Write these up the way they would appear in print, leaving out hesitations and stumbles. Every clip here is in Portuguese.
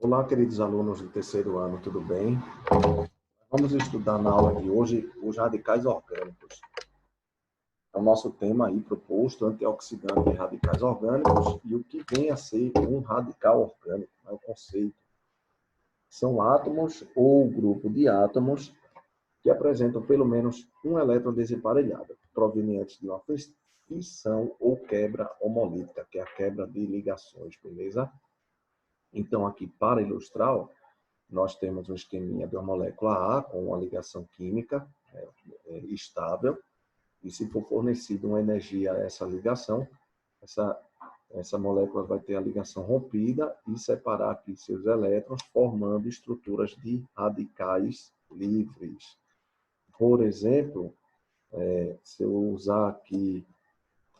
Olá, queridos alunos do terceiro ano, tudo bem? Vamos estudar na aula de hoje os radicais orgânicos. É o nosso tema aí proposto, antioxidante e radicais orgânicos, e o que vem a ser um radical orgânico, é o conceito. São átomos ou grupo de átomos que apresentam pelo menos um elétron desemparelhado, provenientes de uma fissão ou quebra homolítica, que é a quebra de ligações, beleza? Então, aqui, para ilustrar, nós temos um esqueminha de uma molécula A com uma ligação química estável, e se for fornecida uma energia a essa ligação, essa molécula vai ter a ligação rompida e separar aqui seus elétrons, formando estruturas de radicais livres. Por exemplo, se eu usar aqui,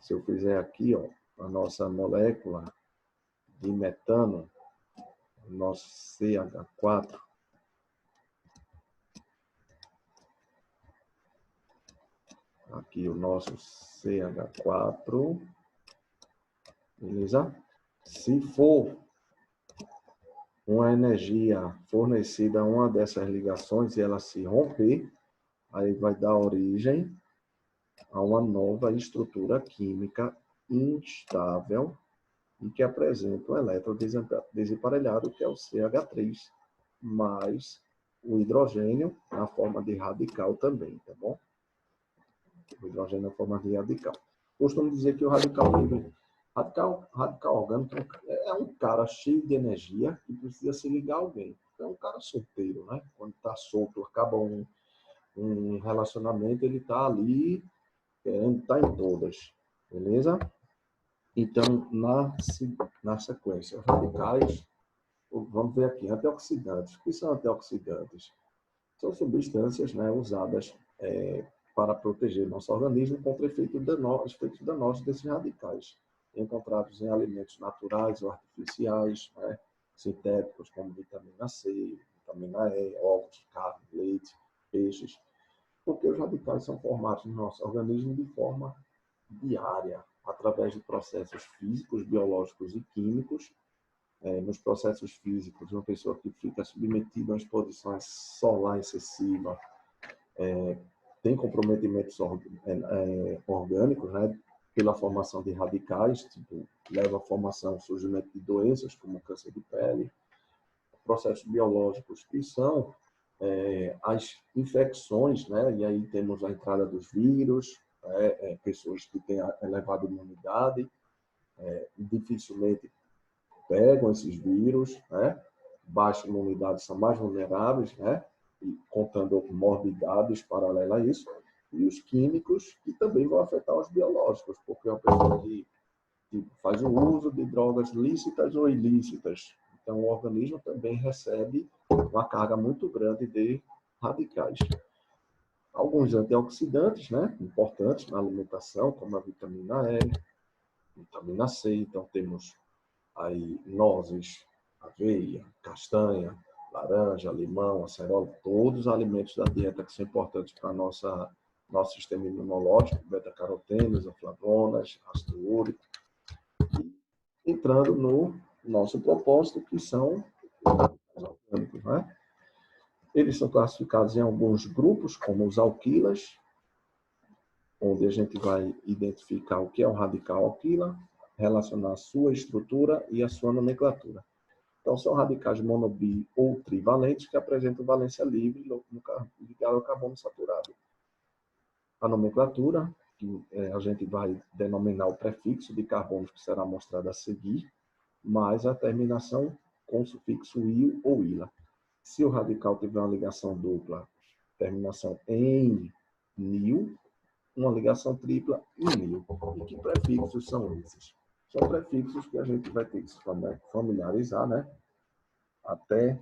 se eu fizer aqui, ó, a nossa molécula de metano, nosso CH4, aqui o nosso CH4, beleza? Se for uma energia fornecida a uma dessas ligações e ela se romper, aí vai dar origem a uma nova estrutura química instável e que apresenta um elétron desemparelhado, que é o CH3, mais o hidrogênio na forma de radical também, tá bom? O hidrogênio na forma de radical. Costumo dizer que o radical livre, radical orgânico é um cara cheio de energia que precisa se ligar a alguém. É um cara solteiro, né? Quando está solto, acaba um relacionamento, ele está ali querendo estar em todas, beleza? Então, na sequência, os radicais, vamos ver aqui, antioxidantes. O que são antioxidantes? São substâncias, né, usadas para proteger nosso organismo contra efeitos danosos desses radicais, encontrados em alimentos naturais ou artificiais, né, sintéticos, como vitamina C, vitamina E, ovos, carne, leite, peixes, porque os radicais são formados no nosso organismo de forma diária, através de processos físicos, biológicos e químicos. Nos processos físicos, uma pessoa que fica submetida a uma exposição solar excessiva tem comprometimentos orgânicos, né, pela formação de radicais, tipo, leva à formação, surgimento de doenças como câncer de pele, processos biológicos que são as infecções, né, e aí temos a entrada dos vírus, pessoas que têm elevada imunidade, dificilmente pegam esses vírus, né? Baixa imunidade são mais vulneráveis, né? E contando morbidades paralelas a isso, e os químicos que também vão afetar os biológicos, porque é uma pessoa que faz o uso de drogas lícitas ou ilícitas, então o organismo também recebe uma carga muito grande de radicais. Alguns antioxidantes, né, importantes na alimentação, como a vitamina E, vitamina C, então temos aí nozes, aveia, castanha, laranja, limão, acerola, todos os alimentos da dieta que são importantes para nosso sistema imunológico, beta-carotenas, flavonas, ácido úrico. E entrando no nosso propósito, que são os orgânicos, né? Eles são classificados em alguns grupos, como os alquilas, onde a gente vai identificar o que é um radical alquila, relacionar a sua estrutura e a sua nomenclatura. Então, são radicais mono-bi ou trivalentes que apresentam valência livre ligada ao carbono saturado. A nomenclatura, que a gente vai denominar o prefixo de carbono que será mostrado a seguir, mais a terminação com o sufixo -il ou -ila. Se o radical tiver uma ligação dupla, terminação em -nil, uma ligação tripla -nil. E que prefixos são esses? São prefixos que a gente vai ter que se familiarizar, né? Até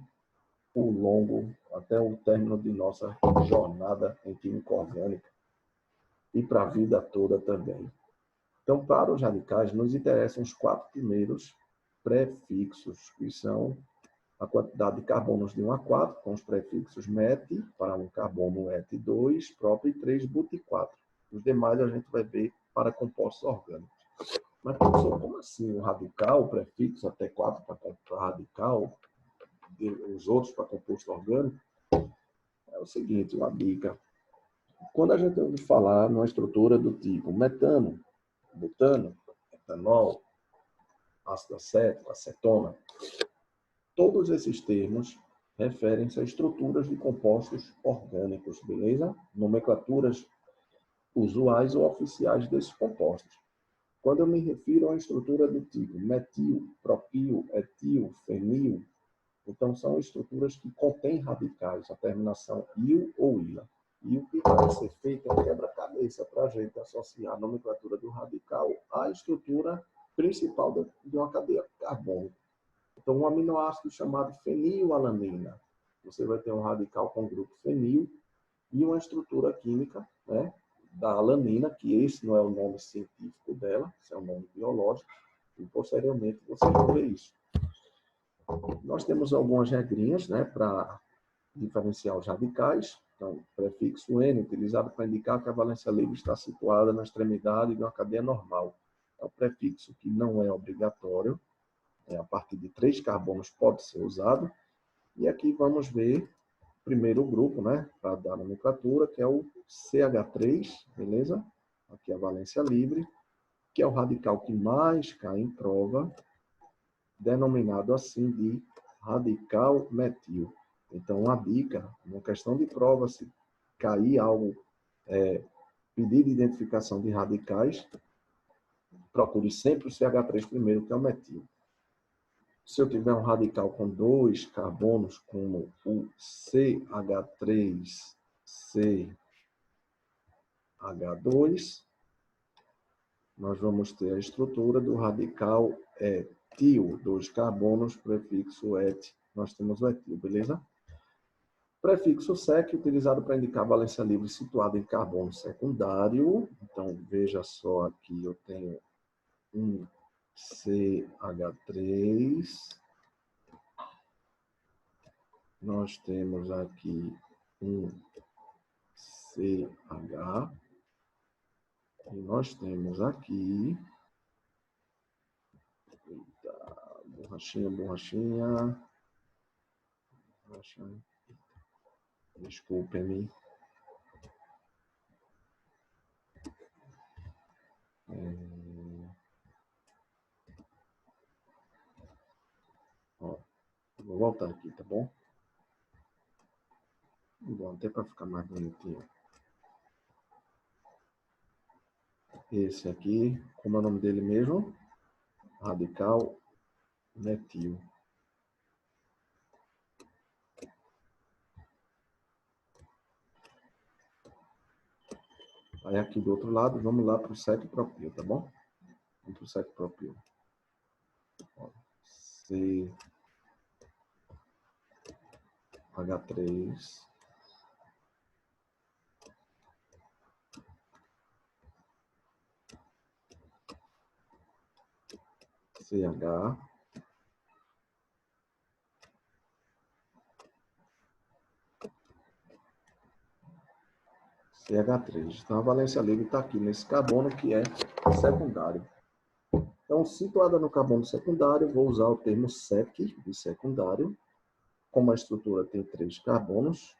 o término de nossa jornada em química orgânica e para a vida toda também. Então, para os radicais, nos interessam os 4 primeiros prefixos, que são a quantidade de carbonos de 1 a 4, com os prefixos MET, para um carbono ET 2, próprio, e 3 BUT4. Os demais a gente vai ver para compostos orgânicos. Mas, professor, como assim? O radical, o prefixo até 4 para radical? os outros para composto orgânico, é o seguinte, uma dica. Quando a gente ouve falar numa estrutura do tipo metano, butano, etanol, ácido acético, acetona, todos esses termos referem-se a estruturas de compostos orgânicos, beleza? Nomenclaturas usuais ou oficiais desses compostos. Quando eu me refiro a uma estrutura do tipo metil, propil, etil, fenil, então são estruturas que contêm radicais, a terminação il ou ila. E o que vai ser feito é um quebra-cabeça para a gente associar a nomenclatura do radical à estrutura principal de uma cadeia carbônica. Então, um aminoácido chamado fenilalanina, você vai ter um radical com o grupo fenil e uma estrutura química, né, da alanina, que esse não é o nome científico dela, esse é o nome biológico, e posteriormente vocês vão ver isso. Nós temos algumas regrinhas, né, para diferenciar os radicais. Então, o prefixo N, utilizado para indicar que a valência livre está situada na extremidade de uma cadeia normal. É o prefixo que não é obrigatório, a partir de 3 carbonos pode ser usado. E aqui vamos ver o primeiro grupo, né, para dar a nomenclatura, que é o CH3, beleza? Aqui a valência livre, que é o radical que mais cai em prova, denominado assim de radical metil. Então, uma dica, uma questão de prova, se cair algo, pedir de identificação de radicais, procure sempre o CH3 primeiro, que é o metil. Se eu tiver um radical com 2 carbonos, como o CH3CH2, nós vamos ter a estrutura do radical etil, 2 carbonos, prefixo et, nós temos o etil, beleza? Prefixo sec, utilizado para indicar a valência livre situada em carbono secundário. Então, veja só aqui, eu tenho um CH3. Nós temos aqui um CH. E nós temos aqui... Eita, borrachinha. Desculpem-me. Vou voltar aqui, tá bom? Bom, até para ficar mais bonitinho. Esse aqui, como é o nome dele mesmo? Radical metil. Aí aqui do outro lado, vamos lá para o sec-propil, tá bom? Vamos para o sec-propil. CH3. CH. CH3. Então, a valência livre está aqui nesse carbono que é secundário. Então, situada no carbono secundário, vou usar o termo sec, de secundário. Como a estrutura tem 3 carbonos,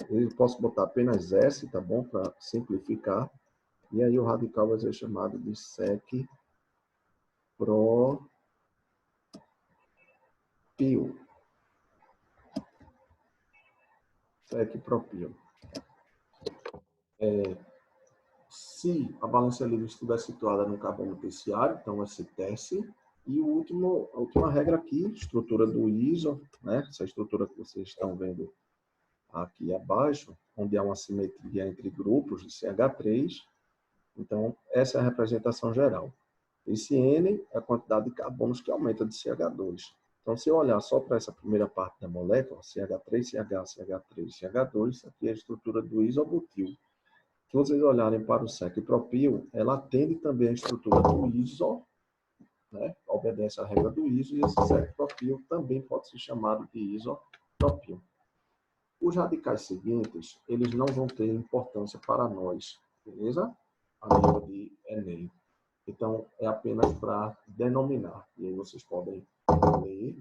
eu posso botar apenas S, tá bom? Para simplificar. E aí o radical vai ser chamado de sec-propil. Sec-propil. Se a valência livre estiver situada no carbono terciário, então vai ser tesse. E a última regra aqui, estrutura do ISO, né? Essa estrutura que vocês estão vendo aqui abaixo, onde há uma simetria entre grupos de CH3. Então, essa é a representação geral. Esse N é a quantidade de carbonos que aumenta de CH2. Então, se eu olhar só para essa primeira parte da molécula, CH3, CH, CH3, CH2, isso aqui é a estrutura do isobutil. Se vocês olharem para o sec-propil, ela atende também a estrutura do iso, né? Obedece à regra do iso, e esse sec-propil também pode ser chamado de isopropil. Os radicais seguintes, eles não vão ter importância para nós, beleza? A nível de Enem. Então, é apenas para denominar. E aí vocês podem ler,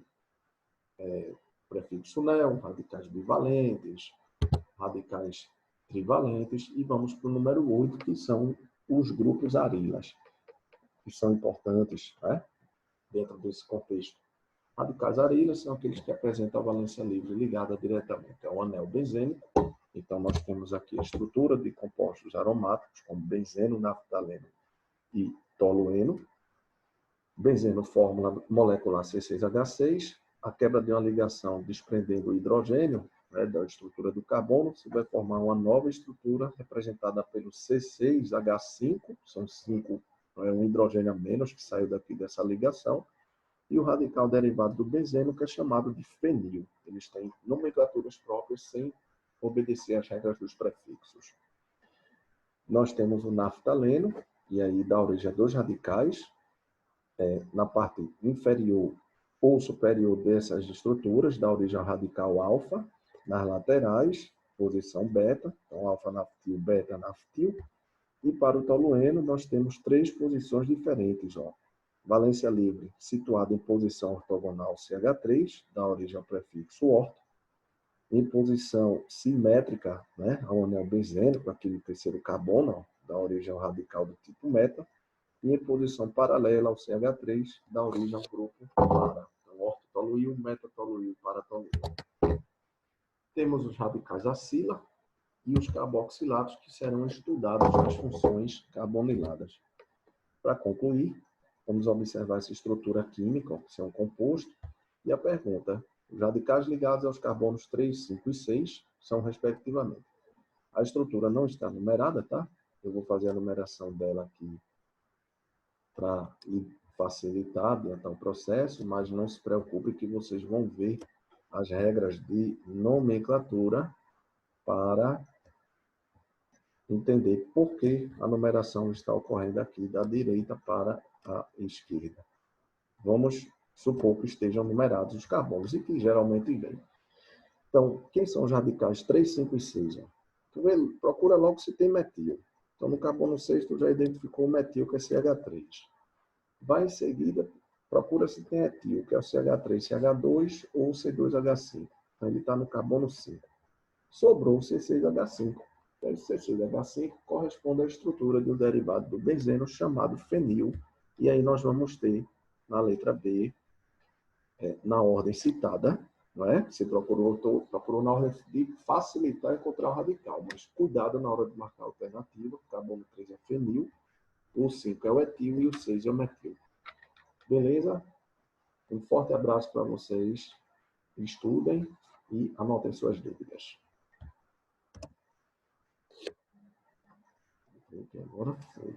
prefixo nel, radicais bivalentes, radicais trivalentes, e vamos para o número 8, que são os grupos arilas, que são importantes, né, dentro desse contexto. Radicais arilas são aqueles que apresentam a valência livre ligada diretamente ao anel benzênico. Então, nós temos aqui a estrutura de compostos aromáticos, como benzeno, naftaleno e tolueno. Benzeno, fórmula molecular C6H6, a quebra de uma ligação desprendendo o hidrogênio, né, da estrutura do carbono, se vai formar uma nova estrutura representada pelo C6H5, são 5, um hidrogênio a menos que saiu daqui dessa ligação, e o radical derivado do benzeno, que é chamado de fenil. Eles têm nomenclaturas próprias sem obedecer às regras dos prefixos. Nós temos o naftaleno, e aí dá origem a dois radicais, na parte inferior ou superior dessas estruturas, dá origem ao radical alfa, nas laterais, posição beta, então alfa-naftil, beta-naftil, e para o tolueno nós temos 3 posições diferentes, ó. Valência livre situada em posição ortogonal CH3, dá origem ao prefixo orto. Em posição simétrica, né, ao anel benzênico, aquele terceiro carbono, ó, dá origem ao radical do tipo meta. E em posição paralela ao CH3, dá origem ao grupo para. Então, ortotoluíno, metatoluíno, paratoluíno. Temos os radicais acila e os carboxilados, que serão estudados nas funções carboniladas. Para concluir, vamos observar essa estrutura química, que é um composto, e a pergunta: os radicais ligados aos carbonos 3, 5 e 6 são respectivamente. A estrutura não está numerada, tá? Eu vou fazer a numeração dela aqui para facilitar, adiantar o processo, mas não se preocupe que vocês vão ver as regras de nomenclatura para entender por que a numeração está ocorrendo aqui da direita para a esquerda. Vamos supor que estejam numerados os carbonos, e que geralmente vem. Então, quem são os radicais 3, 5 e 6? Tu procura logo se tem metil. Então, no carbono 6, tu já identificou o metil, que é CH3. Vai em seguida, procura se tem etil, que é o CH3, CH2 ou C2H5. Então, ele está no carbono 5. Sobrou o C6H5. Então, esse C6H5 corresponde à estrutura do derivado do benzeno chamado fenil. E aí nós vamos ter, na letra B, na ordem citada, não é? Você procurou na ordem de facilitar encontrar o radical, mas cuidado na hora de marcar a alternativa. O carbono 3 é fenil, o 5 é o etil e o 6 é o metil. Beleza? Um forte abraço para vocês. Estudem e anotem suas dúvidas. Agora foi.